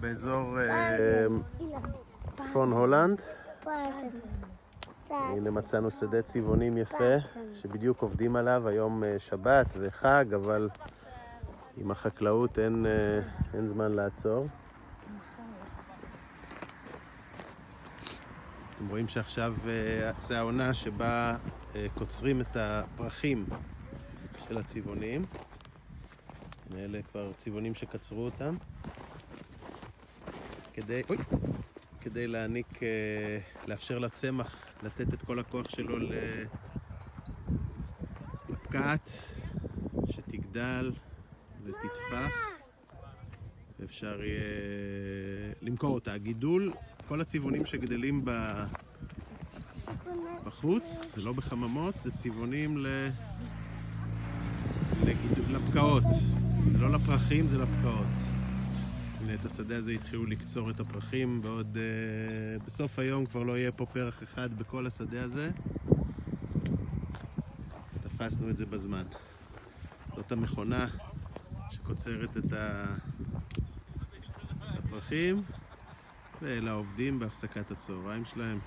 באזור צפון הולנד. הנה מצאנו שדה צבעונים יפה שבדיוק עובדים עליו. היום שבת וחג, אבל עם החקלאות אין זמן לעצור. אתם רואים שעכשיו זה העונה שבה קוצרים את הפרחים של הצבעונים. אלה כבר צבעונים שקצרו אותם כדי לאפשר לצמח לתת את כל הכוח שלו לפקעת שתגדל ותתפח ואפשר יהיה למכור אותה. הגידול, כל הצבעונים שגדלים בחוץ, לא בחממות, זה צבעונים לפקעות. זה לא לפרחים, זה לפקעות. הנה, את השדה הזה התחילו לקצור את הפרחים, ועוד בסוף היום כבר לא יהיה פה פרח אחד בכל השדה הזה. תפסנו את זה בזמן. זאת המכונה שקוצרת את הפרחים, ואלה העובדים בהפסקת הצהריים שלהם.